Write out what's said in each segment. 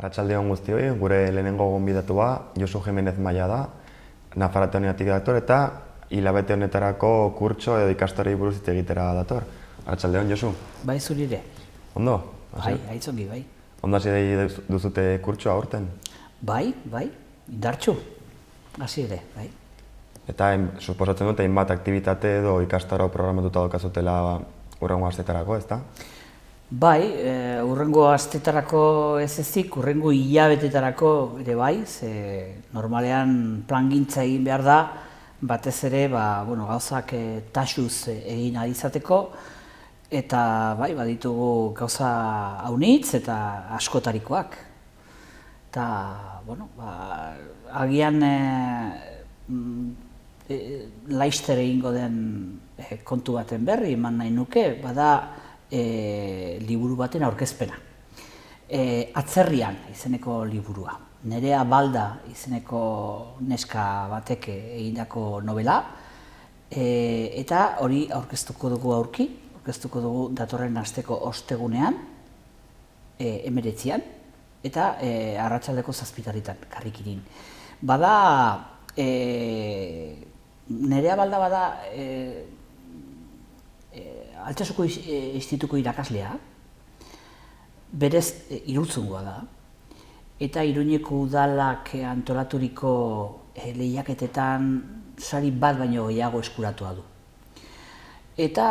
Arratsaldeon guztioi, gure lehenengo gonbidatua Josu Jimenez Maia da, Nafarroatik dator eta hilabete honetarako kurtso edo ikastorei buruz hitz egitera dator. Arratsaldeon, Josu. Bai, zurire. Ondo? Bai, aitzongi, bai. Ondo hasi duzute kurtsoa aurten? Bai, indartxu. Hasi ere, bai. Eta suposatzen dut hainbat aktibitate edo ikastaro programatuta daukazutela hurrengo asteetarako, ezta? Bai, hurrengo asteetarako ez ezik, hurrengo hilabetetarako ere bai, ze normalean plangintza egin behar da, batez ere, gauzak taxuz egin ahal izateko, eta bai, baditugu gauza haunitz eta askotarikoak. Eta, agian laizter egingo den kontu baten berri eman nahi nuke, bada liburu baten aurkezpena. Atzerrian izeneko liburua. Nerea Balda izeneko neska batek egindako novela, eta hori aurkeztuko dugu datorren asteko ostegunean, 19an, eta arratsaldeko 7:00 Karrikirin. Nerea Balda bada Altsasuko institutuko irakaslea, berez Iruntzungoa da, eta Iruñeko udalak antolaturiko lehiaketetan sari bat baino gehiago eskuratua du. Eta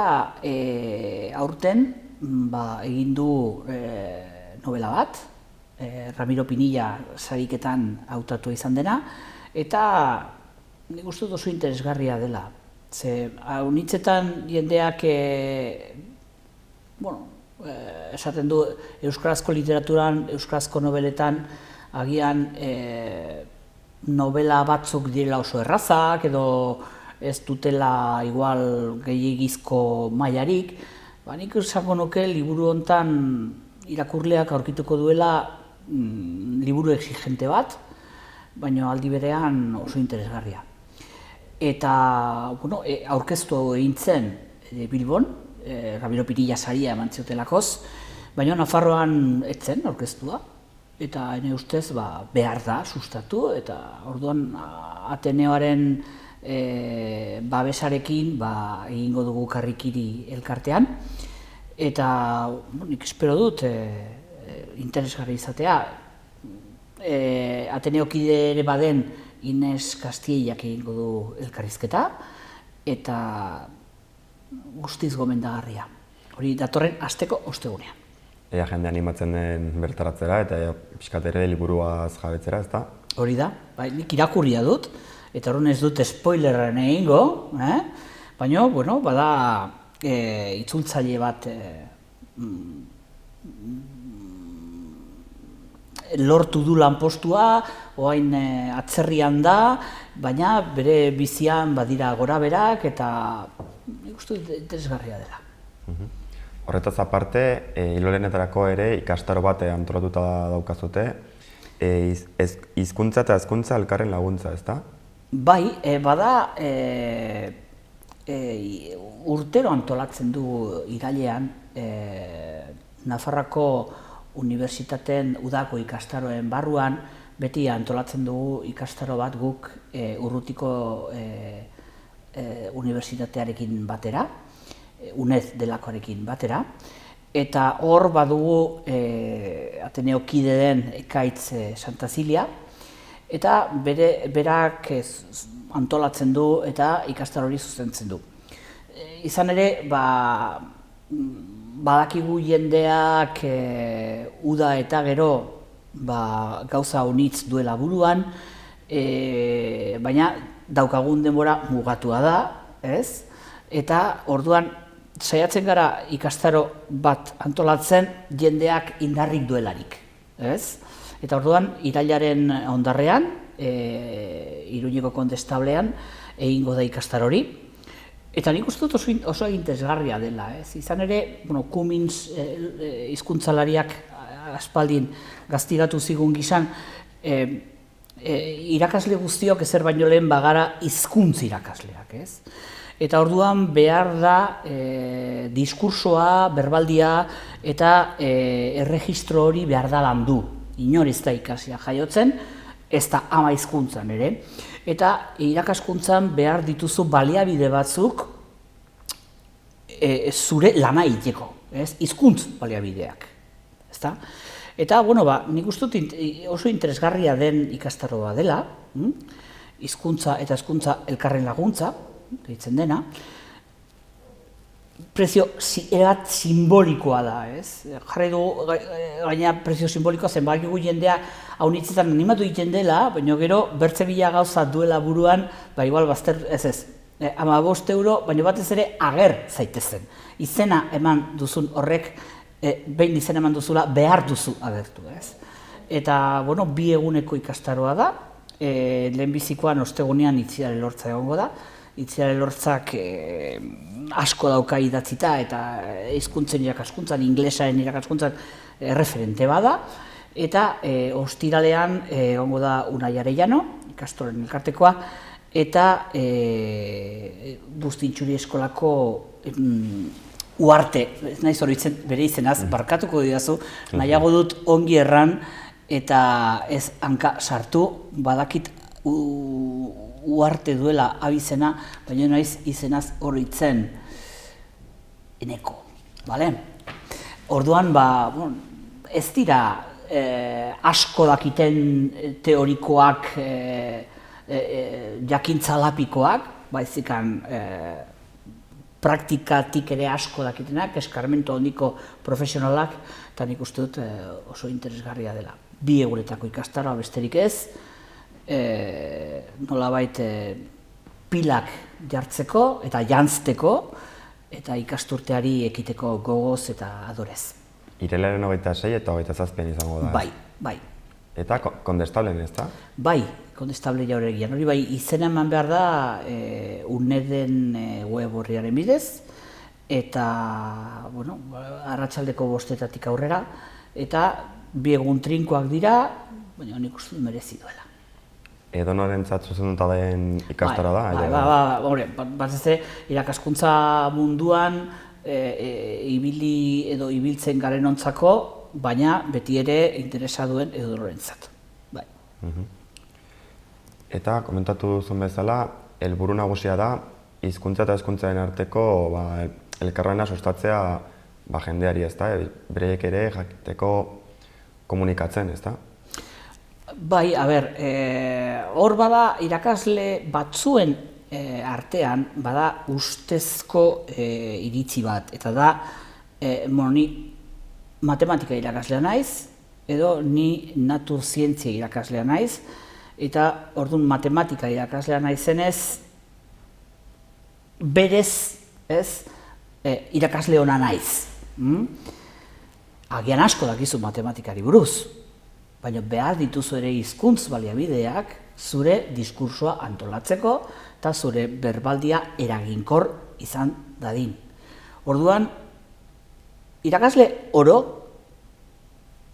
aurten egin du novela bat, Ramiro Pinilla sariketan hautatua izan dena, eta nik uste dut oso interesgarria dela. Ze, haunitzetan jendeak, esaten du euskarazko literaturan, euskarazko nobeletan, agian novela batzuk direla oso errazak, edo ez dutela igual gehiegizko mailarik. Nik esango nuke liburu hontan irakurleak aurkituko duela liburu exigente bat, baina aldi berean oso interesgarria. Eta aurkeztu egin zen Bilbon, Ramiro Pinilla saria eman ziotelakoz, baina Nafarroan ez zen aurkeztua, eta ene ustez behar da sustatu, eta orduan Ateneoaren babesarekin egingo dugu Karrikiri elkartean, eta nik espero dut interesgarri izatea. Ateneokide ere baden Ines Kastiellak egingo du elkarrizketa, eta guztiz gomendagarria. Hori datorren asteko ostegunean. Ea jende animatzen den bertaratzera eta pixkat ere liburuaz jabetzera, ezta? Hori da, nik irakurria dut, eta horren ez dut spoilerren egingo, baina, bada itzultzaile bat lortu du lanpostua, orain atzerrian da, baina bere bizian badira gorabeherak eta nik uste dut interesgarria dela. Horretaz aparte, hilolenetarako ere ikastaro bat antolatuta daukazute, hizkuntza eta hezkuntza elkarren laguntza, ezta? Bai, bada urtero antolatzen du irailean Nafarroako Unibertsitateen udako ikastaroen barruan, beti antolatzen dugu ikastaro bat guk Urrutiko Unibertsitatearekin batera, UNED delakoarekin batera, eta hor badugu Ateneokide den Ekaitz Santa Zilia, eta berak antolatzen du eta ikastaro hori zuzentzen du. Izan ere, badakigu jendeak uda eta gero gauza honitz duela buruan, baina daukagun denbora mugatua da, ez? Eta orduan saiatzen gara ikastaro bat antolatzen jendeak indarrik duelarik, ez? Eta orduan irailaren ondarrean, Iruñeko Kondestablean egingo da ikastaro hori. Eta nik uste dut oso interesgarria dela, ez? Izan ere, Cummins hizkuntzalariak aspaldin gaztigatu zigun gizan, irakasle guztiok ezer baino lehen bagara hizkuntz irakasleak, ez? Eta orduan behar da diskursoa, berbaldia eta erregistro hori behar da landu. inor ez da ikasia jaiotzen, ez da ama hizkuntzan ere, eta irakaskuntzan behar dituzu baliabide batzuk zure lana egiteko, hizkuntz baliabideak, ezta? Eta, nik uste dut oso interesgarria den ikastaroa dela, hizkuntza eta hezkuntza elkarren laguntza, deitzen dena, prezio erabat simbolikoa da, ez? Jarri du, gaina prezio simbolikoa zen, bakigu jendea haunitzetan animatu egiten dela, baina gero bertze bila gauza duela buruan, igual bazter, ez, 15 euro, baina batez ere ager zaitezen. Izena eman duzun horrek, behin izena eman duzula, behar duzu agertu, ez? Eta, 2 eguneko ikastaroa da, lehenbizikoan ostegunean Itziar Elortza egongo da, Itziar Elortzak asko dauka idatzita eta hizkuntzen irakaskuntzan, inglesaren irakaskuntzan referente bada, eta ostiralean egongo da Unai Arellano, ikastolen elkartekoa, eta Bustintxuri eskolako Uarte, ez naiz horitzen bere izenaz, barkatuko didazu, nahiago dut ongi erran, eta ez hanka sartu, badakit Uarte duela abizena, baina naiz izenaz horitzen eneko, bale? Orduan, ez dira asko dakiten teorikoak, jakintza lapikoak, baizikan praktikatik ere asko dakitenak, eskarmento handiko profesionalak, eta nik uste dut oso interesgarria dela. 2 eguretako ikastaroa besterik ez, nolabait pilak jartzeko eta jantzteko, eta ikasturteari ekiteko gogoz eta adorez. Irailaren 26 eta 27 izango da. Bai. Eta kondestablen, ez da? Bai, kondestable jauregian. Hori bai, izena eman behar da UNED-en web horriaren bidez, eta, arratsaldeko 5 aurrera, eta 2 egun trinkoak dira, baina nik uste dut merezi duela. Edonorentzat zuzenduta den ikastara da? Batez ere, irakaskuntza munduan ibiltzen garenontzako, baina beti ere interesa duen edonorentzat. Eta komentatu duzun bezala, helburu nagusia da hizkuntza eta hezkuntzaren arteko elkarlana sustatzea jendeari, ez da? Bereiek ere jakiteko komunikatzen, ez da? Bai, hor bada irakasle batzuen artean bada ustezko iritzi bat, eta da, ni matematika irakaslea naiz, edo ni naturzientzia irakaslea naiz, eta orduan matematika irakaslea naizenez, berez, irakasle ona naiz. Agian asko dakizu matematikari buruz, baina behar dituzu ere hizkuntz baliabideak zure diskursoa antolatzeko eta zure berbaldia eraginkor izan dadin. Orduan, irakasle oro,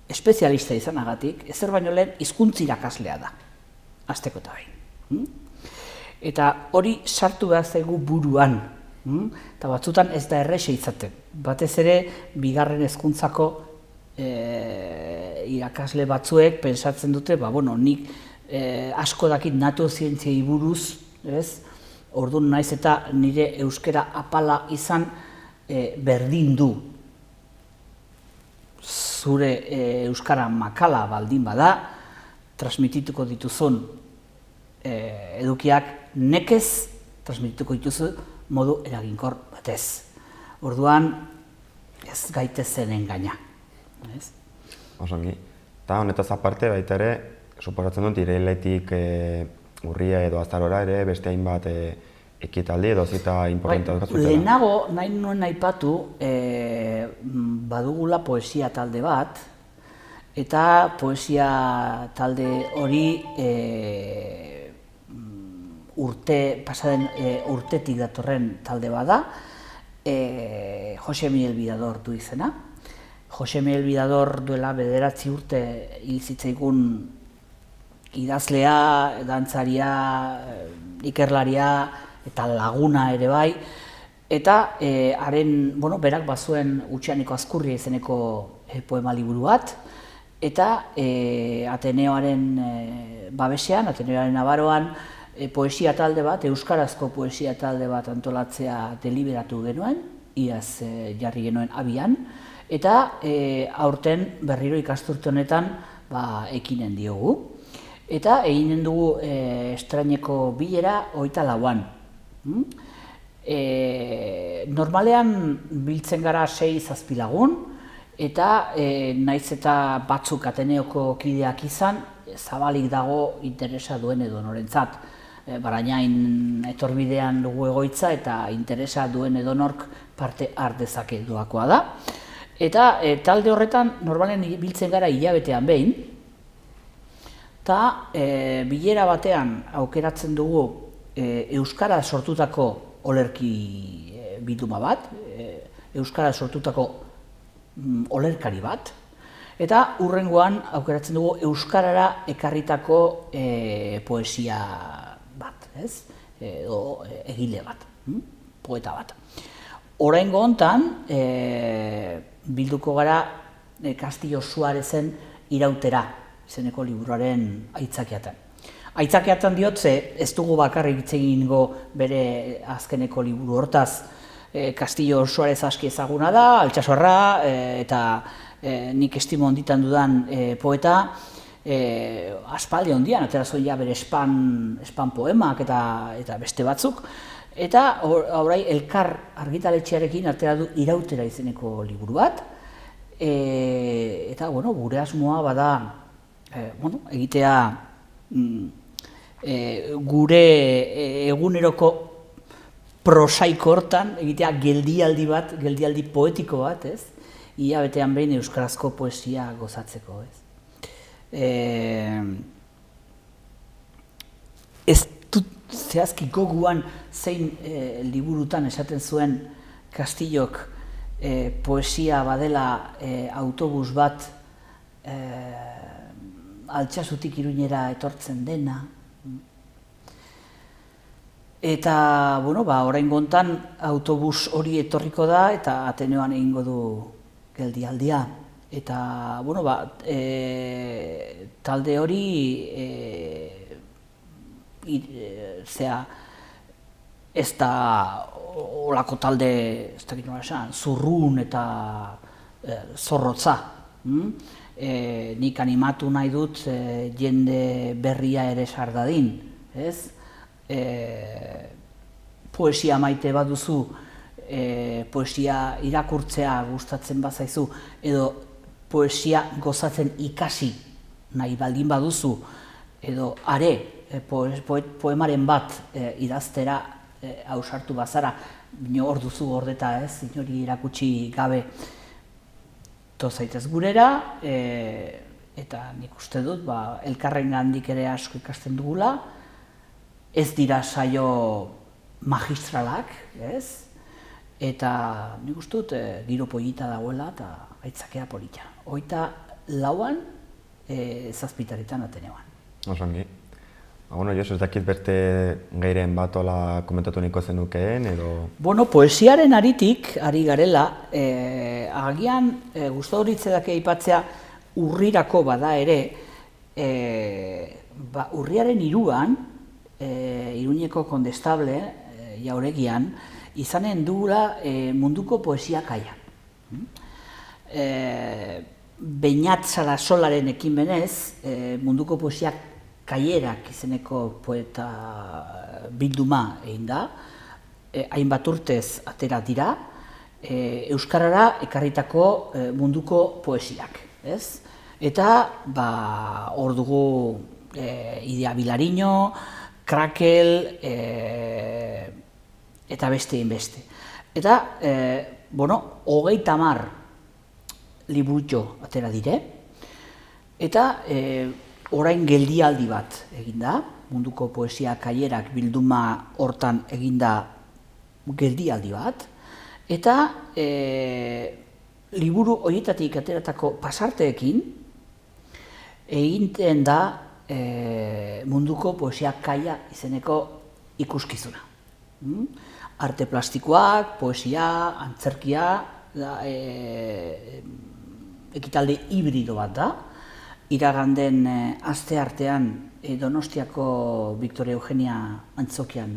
espezialista izanagatik, ezer baino lehen hizkuntz irakaslea da, hasteko eta behin. Eta hori sartu behar zaigu buruan, eta batzutan ez da erresa izaten. Batez ere, bigarren hezkuntzako irakasle batzuek pentsatzen dute, nik asko dakit naturzientziei buruz, orduan naiz eta nire euskara apala izan berdin du. Zure euskara makala baldin bada, transmitituko dituzun edukiak nekez transmitituko dituzu modu eraginkor batez. Orduan, ez gaitezen engaina. Osongi. Eta honetaz aparte baita ere, suposatzen dut irailetik urria edo azarora ere beste hainbat ekitaldi edo zita importantea dukazutela. Lehenago, nahi nuen aipatu, badugula poesia talde bat, eta poesia talde hori pasaden urtetik datorren talde bada, Jose Miguel Bidador du izena. Jose Miguel Bidador duela 9 urte hil zitzaigun idazlea, dantzaria, ikerlaria eta laguna ere bai, eta berak bazuen Utxeaneko Azkurria izeneko poema liburu bat, eta Ateneoaren babesean, Ateneoaren Nabaroan, poesia talde bat, euskarazko poesia talde bat antolatzea deliberatu genuen, iaz jarri genuen abian, eta aurten berriro ikasturte honetan ekinen diogu. Eta eginen dugu estraineko bilera 24an. Normalean biltzen gara 6-7 lagun, eta naiz eta batzuk Ateneoko kideak izan, zabalik dago interesa duen edonorentzat. Barainain etorbidean dugu egoitza eta interesa duen edonork parte har dezake doakoa da. Eta talde horretan normalen biltzen gara hilabetean behin, eta bilera batean aukeratzen dugu euskara sortutako olerki bilduma bat, euskara sortutako olerkari bat, eta hurrengoan aukeratzen dugu euskarara ekarritako poesia bat, edo egile bat, poeta bat. Oraingo hontan bilduko gara Castillo Suarezen Irautera izeneko liburuaren aitzakiatan. Aitzakiatan diot ze ez dugu bakarrik hitz egingo bere azkeneko liburu hortaz. Castillo Suarez aski ezaguna da, Altsasorra eta nik estimo handitan dudan poeta, aspaldi handian atera zuen bere espan poemak eta beste batzuk, eta orai Elkar argitaletxearekin atera du Irautera izeneko liburu bat, eta gure asmoa bada egitea gure eguneroko prosaiko hortan, egitea geldialdi poetiko bat, hilabetean behin euskarazko poesia gozatzeko, Ez dut zehazki goguan zein liburutan esaten zuen Castillok poesia badela autobus bat Altsasutik Iruñera etortzen dena. Eta, oraingo hontan autobus hori etorriko da eta Ateneoan egingo du geldialdia. Eta, talde hori ez da olako talde, ez dakit nola esan, zurrun eta zorrotza. Nik animatu nahi dut jende berria ere sardadin, poesia maite baduzu, poesia irakurtzea gustatzen bazaizu, edo poesia gozatzen ikasi nahi baldin baduzu, edo are poemaren bat idaztera ausartu bazara, hor duzu gordeta, inori erakutsi gabe, zaitez gurera, eta nik uste dut elkarrengandik ere asko ikasten dugula, ez dira saio magistralak, eta nik uste dut giro polita dagoela eta aitzakea polita. 24an 7:00 Ateneoan. Osongi. Josu, ez dakit beste geiren bat ola komentatu niko zenukeen, edo... Poesiaren aritik, ari garela, agian gustatu litzaidake aipatzea urrirako bada ere, urriaren 3an, Iruñeko Kondestable, Jauregian, izanen dugula munduko poesia kaia. Beñat Sarasolaren ekimenez, munduko poesia kaierak izeneko poeta bilduma egin da, hainbat urtez atera dira, euskarara ekarritako munduko poesiak. Eta hor dugu Idia Vilariño, Krakel eta beste inbeste. Eta, 30 liburutxo atera dire, eta orain geldialdi bat eginda, munduko poesia kaierak bilduma hortan eginda geldialdi bat, eta liburu horietatik ateratako pasarteekin egiten da munduko poesia kaia izeneko ikuskizuna. Arte plastikoak, poesia, antzerkia, ekitaldi hibrido bat da, iraganden asteartean Donostiako Victoria Eugenia antzokian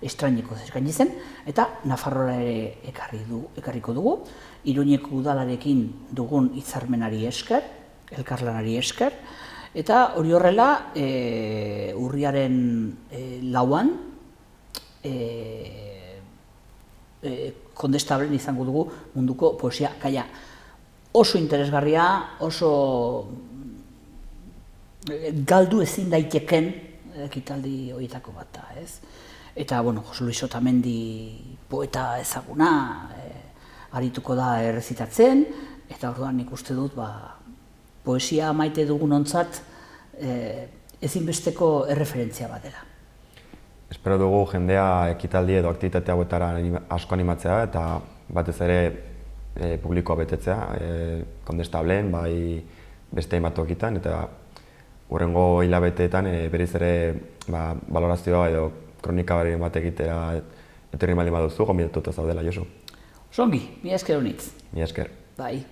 estraineko eskaini zen, eta Nafarroara ere ekarriko dugu, Iruñeko udalarekin dugun hitzarmenari esker, elkarlanari esker, eta hori horrela urriaren 4an Kondestablen izango dugu munduko poesia gaia. Oso interesgarria, oso galdu ezin daiteken ekitaldi horietako bat da, ez? Eta, Jose Luis Otamendi poeta ezaguna arituko da errezitatzen, eta orduan nik uste dut, poesia maite dugunontzat ezinbesteko erreferentzia bat dela. Espero dugu jendea ekitaldi edo aktivitate hauetara asko animatzea eta batez ere publikoa betetzea, Kondestablen, bai beste hainbat tokitan, eta hurrengo hilabeteetan berriz ere balorazioa edo kronika bat egitera etorri baldin baduzu, gonbidatuta zaudela, Josu. Oso ongi, mila esker honitz. Mila esker. Bai.